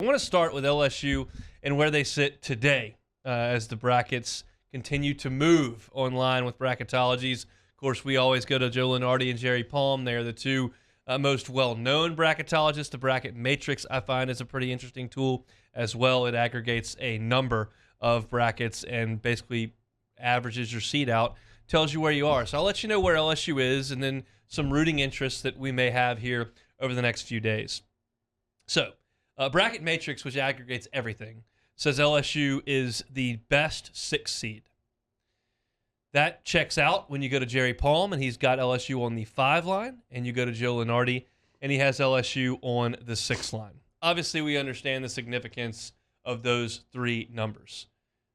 I want to start with LSU and where they sit today as the brackets continue to move online with bracketologies. Of course, we always go to Joe Lenardi and Jerry Palm. They are the two most well-known bracketologists. The bracket matrix, I find, is a pretty interesting tool as well. It aggregates a number of brackets and basically averages your seed out, tells you where you are. So I'll let you know where LSU is and then some rooting interests that we may have here over the next few days. So, bracket matrix, which aggregates everything, says LSU is the best 6 seed. That checks out when you go to Jerry Palm, and he's got LSU on the 5 line, and you go to Joe Lenardi, and he has LSU on the 6 line. Obviously, we understand the significance of those 3 numbers.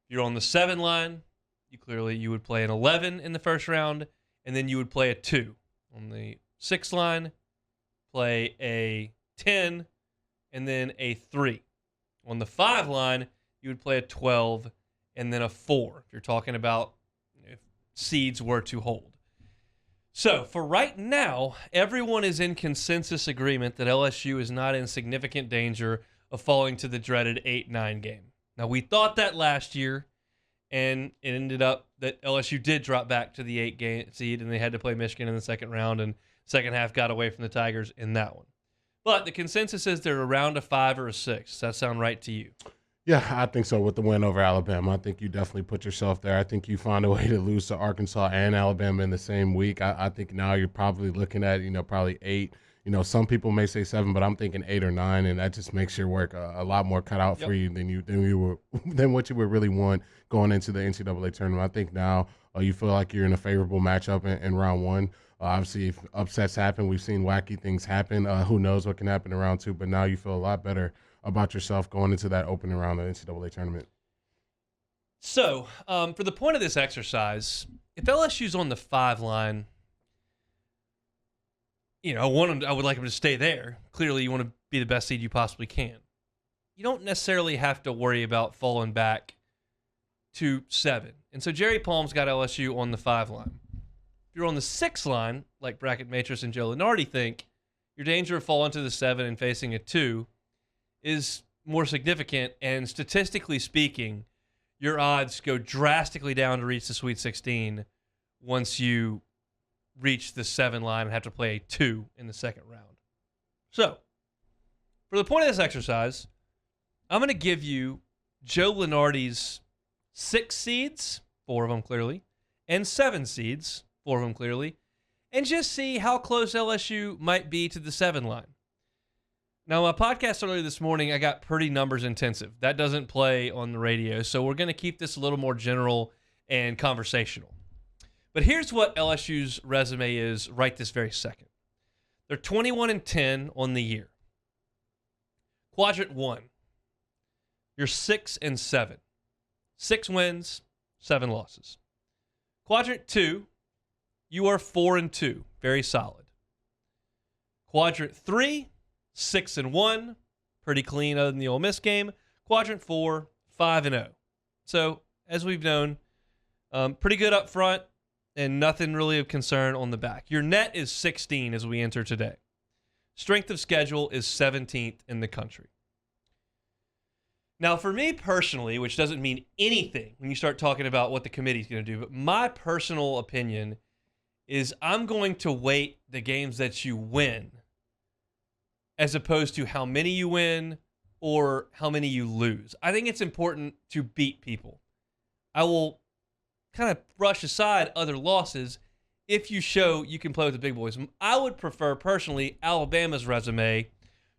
If you're on the 7 line, you would play an 11 in the first round, and then you would play a 2. On the 6 line, play a 10, and then a 3. On the 5 line, you would play a 12 and then a 4 if you're talking about if seeds were to hold. So for right now, everyone is in consensus agreement that LSU is not in significant danger of falling to the dreaded 8-9 game. Now, we thought that last year, and it ended up that LSU did drop back to the 8 seed, and they had to play Michigan in the second round, and second half got away from the Tigers in that one. But the consensus is they're around a 5 or a 6. Does that sound right to you? Yeah, I think so with the win over Alabama. I think you definitely put yourself there. I think you find a way to lose to Arkansas and Alabama in the same week. I think now you're probably looking at, probably 8. Some people may say 7, but I'm thinking 8 or 9, and that just makes your work a lot more cut out for you than what you would really want going into the NCAA tournament. I think now you feel like you're in a favorable matchup in round 1. Obviously, if upsets happen, we've seen wacky things happen. Who knows what can happen in round 2, but now you feel a lot better about yourself going into that opening round of the NCAA tournament. So, for the point of this exercise, if LSU's on the 5 line, I would like them to stay there. Clearly, you want to be the best seed you possibly can. You don't necessarily have to worry about falling back to 7. And so Jerry Palm's got LSU on the 5 line. If you're on the 6 line, like Bracket Matrix and Joe Lenardi think, your danger of falling to the 7 and facing a 2 is more significant. And statistically speaking, your odds go drastically down to reach the Sweet 16 once you reach the 7 line and have to play a 2 in the second round. So, for the point of this exercise, I'm going to give you Joe Lenardi's 6 seeds, 4 of them clearly, and 7 seeds, 4 of them clearly, and just see how close LSU might be to the 7 line. Now, my podcast earlier this morning, I got pretty numbers intensive. That doesn't play on the radio, so we're going to keep this a little more general and conversational. But here's what LSU's resume is right this very second. They're 21-10 on the year. Quadrant 1, you're 6-7. 6 wins, 7 losses. Quadrant 2, you are 4-2, very solid. Quadrant 3, 6-1, pretty clean other than the Ole Miss game. Quadrant 4, 5-0. So, as we've known, pretty good up front and nothing really of concern on the back. Your net is 16 as we enter today. Strength of schedule is 17th in the country. Now, for me personally, which doesn't mean anything when you start talking about what the committee's going to do, but my personal opinion is I'm going to weight the games that you win as opposed to how many you win or how many you lose. I think it's important to beat people. I will kind of brush aside other losses if you show you can play with the big boys. I would prefer, personally, Alabama's resume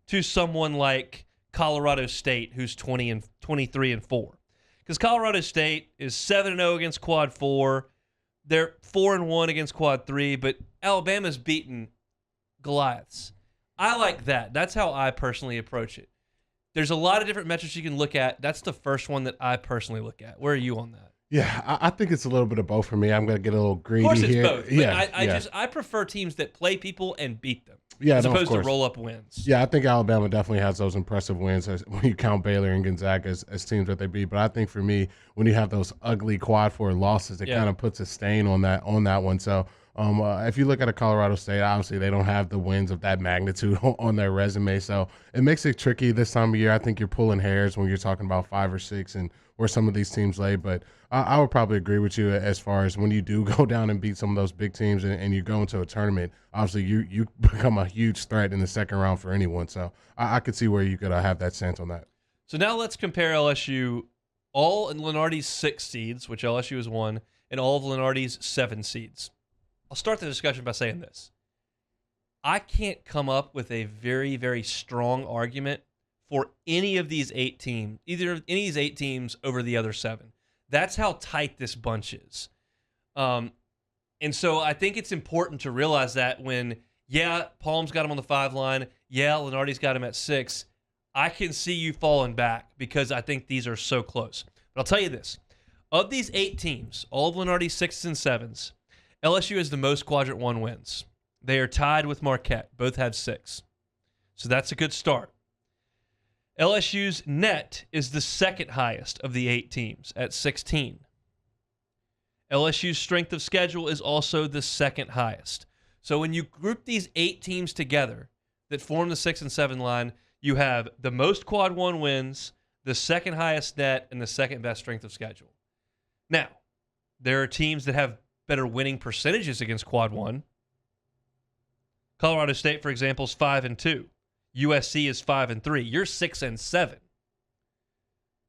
to someone like Colorado State, who's 23-4. Because Colorado State is 7-0 against Quad 4. They're 4-1 against Quad 3, but Alabama's beaten Goliaths. I like that. That's how I personally approach it. There's a lot of different metrics you can look at. That's the first one that I personally look at. Where are you on that? Yeah, I think it's a little bit of both for me. I'm going to get a little greedy here. Of course it's both. Yeah, I prefer teams that play people and beat them. Yeah, as opposed to roll up wins. Yeah, I think Alabama definitely has those impressive wins when you count Baylor and Gonzaga as teams that they beat. But I think for me, when you have those ugly Quad 4 losses, it kind of puts a stain on that one. So If you look at a Colorado State, obviously they don't have the wins of that magnitude on their resume, so it makes it tricky this time of year. I think you're pulling hairs when you're talking about 5 or 6 and where some of these teams lay, but I would probably agree with you as far as when you do go down and beat some of those big teams and you go into a tournament, obviously you become a huge threat in the second round for anyone. So I could see where you could have that sense on that. So now let's compare LSU, all in Lenardi's 6 seeds, which LSU is 1, and all of Lenardi's 7 seeds. I'll start the discussion by saying this. I can't come up with a very, very strong argument for any of these 8 teams, either of any of these 8 teams over the other 7. That's how tight this bunch is. And so I think it's important to realize that when, Palm's got him on the 5 line, Lenardi's got him at 6, I can see you falling back because I think these are so close. But I'll tell you this. Of these 8 teams, all of Lenardi's 6s and 7s, LSU has the most Quadrant 1 wins. They are tied with Marquette. Both have 6. So that's a good start. LSU's net is the second highest of the 8 teams at 16. LSU's strength of schedule is also the second highest. So when you group these 8 teams together that form the 6 and 7 line, you have the most Quad 1 wins, the second highest net, and the second best strength of schedule. Now, there are teams that have better winning percentages against Quad 1. Colorado State, for example, is 5-2. USC is 5-3. You're 6-7.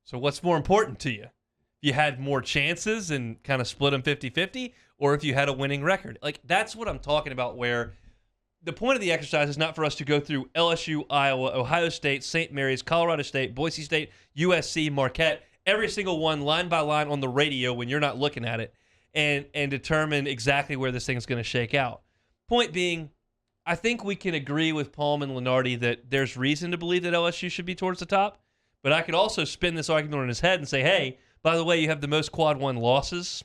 So what's more important to you? If you had more chances and kind of split them 50-50, or if you had a winning record? Like, that's what I'm talking about, where the point of the exercise is not for us to go through LSU, Iowa, Ohio State, St. Mary's, Colorado State, Boise State, USC, Marquette, every single one line by line on the radio when you're not looking at it, and determine exactly where this thing is going to shake out. Point being, I think we can agree with Palm and Lenardi that there's reason to believe that LSU should be towards the top, but I could also spin this argument on his head and say, hey, by the way, you have the most Quad 1 losses.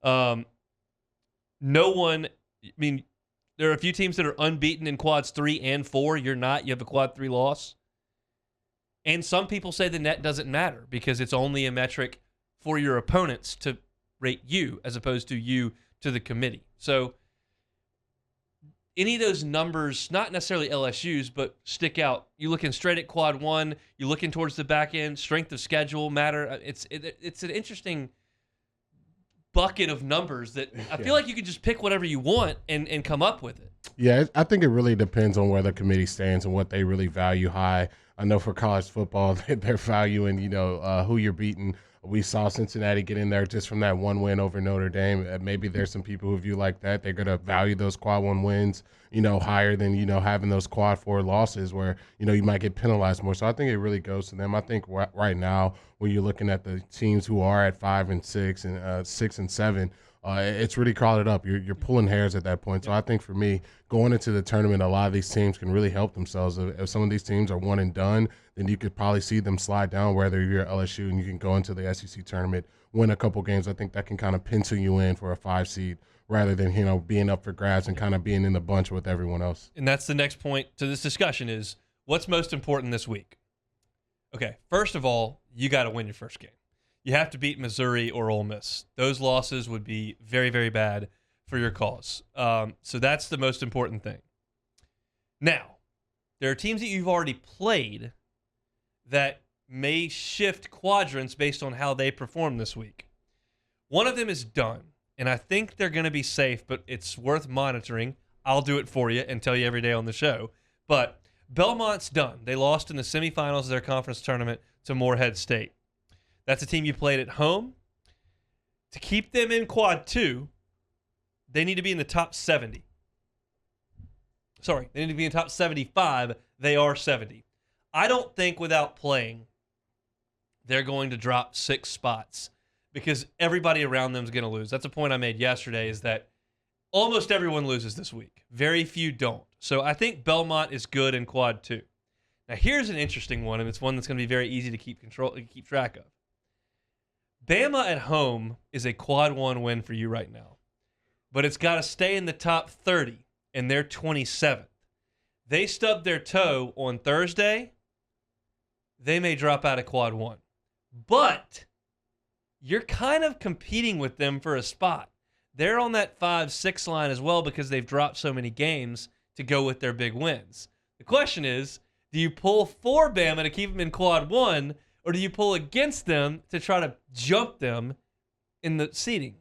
No one, there are a few teams that are unbeaten in Quads 3 and 4. You're not. You have a Quad 3 loss. And some people say the net doesn't matter because it's only a metric for your opponents to rate you as opposed to you to the committee. So any of those numbers, not necessarily LSU's, but stick out. You looking straight at Quad 1, you looking towards the back end, strength of schedule matter. It's an interesting bucket of numbers that I feel like you can just pick whatever you want and come up with it. Yeah, I think it really depends on where the committee stands and what they really value high. I know for college football, they're valuing, who you're beating. We saw Cincinnati get in there just from that one win over Notre Dame. Maybe there's some people who view like that. They're going to value those Quad 1 wins, higher than, having those Quad 4 losses where, you might get penalized more. So I think it really goes to them. I think right now when you're looking at the teams who are at 5 and 6 and 6 and 7, it's really crowded up. You're pulling hairs at that point. So I think for me, going into the tournament, a lot of these teams can really help themselves. If some of these teams are one and done, then you could probably see them slide down, whether you're LSU and you can go into the SEC tournament, win a couple games. I think that can kind of pencil you in for a 5 seed rather than, being up for grabs and kind of being in the bunch with everyone else. And that's the next point to this discussion is what's most important this week? Okay, first of all, you got to win your first game. You have to beat Missouri or Ole Miss. Those losses would be very, very bad for your cause. So that's the most important thing. Now, there are teams that you've already played that may shift quadrants based on how they perform this week. One of them is done, and I think they're going to be safe, but it's worth monitoring. I'll do it for you and tell you every day on the show. But Belmont's done. They lost in the semifinals of their conference tournament to Morehead State. That's a team you played at home. To keep them in Quad 2, they need to be in the top 70. Sorry, they need to be in the top 75. They are 70. I don't think without playing, they're going to drop 6 spots because everybody around them is going to lose. That's a point I made yesterday is that almost everyone loses this week. Very few don't. So I think Belmont is good in Quad 2. Now here's an interesting one, and it's one that's going to be very easy to keep track of. Bama at home is a Quad 1 win for you right now, but it's got to stay in the top 30, and they're 27th. They stubbed their toe on Thursday. They may drop out of Quad 1. But you're kind of competing with them for a spot. they're on that 5-6 line as well because they've dropped so many games to go with their big wins. The question is, do you pull for Bama to keep them in quad 1, or do you pull against them to try to jump them in the seeding?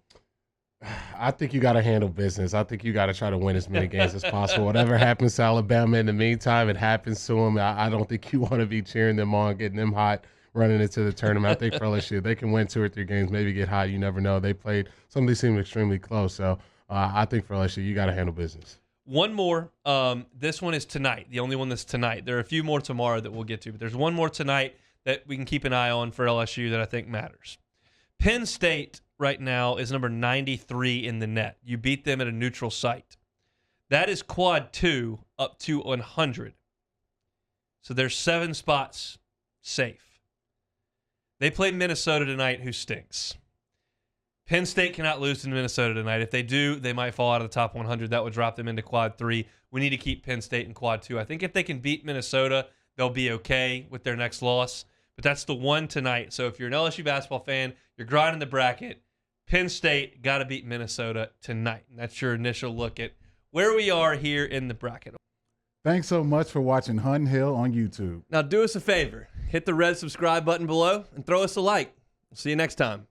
I think you got to handle business. I think you got to try to win as many games as possible. Whatever happens to Alabama in the meantime, it happens to them. I don't think you want to be cheering them on, getting them hot, running into the tournament. I think for LSU, they can win 2 or 3 games, maybe get hot. You never know. They played. Some of these seem extremely close. So I think for LSU, you got to handle business. One more. This one is tonight. The only one that's tonight. There are a few more tomorrow that we'll get to, but there's one more tonight that we can keep an eye on for LSU that I think matters. Penn State right now is number 93 in the net. You beat them at a neutral site. That is quad 2 up to 100. So there's 7 spots safe. They play Minnesota tonight, who stinks. Penn State cannot lose to Minnesota tonight. If they do, they might fall out of the top 100. That would drop them into quad 3. We need to keep Penn State in quad 2. I think if they can beat Minnesota, they'll be okay with their next loss. But that's the one tonight. So if you're an LSU basketball fan, you're grinding the bracket, Penn State got to beat Minnesota tonight. And that's your initial look at where we are here in the bracket. Thanks so much for watching Hunt Hill on YouTube. Now do us a favor. Hit the red subscribe button below and throw us a like. We'll see you next time.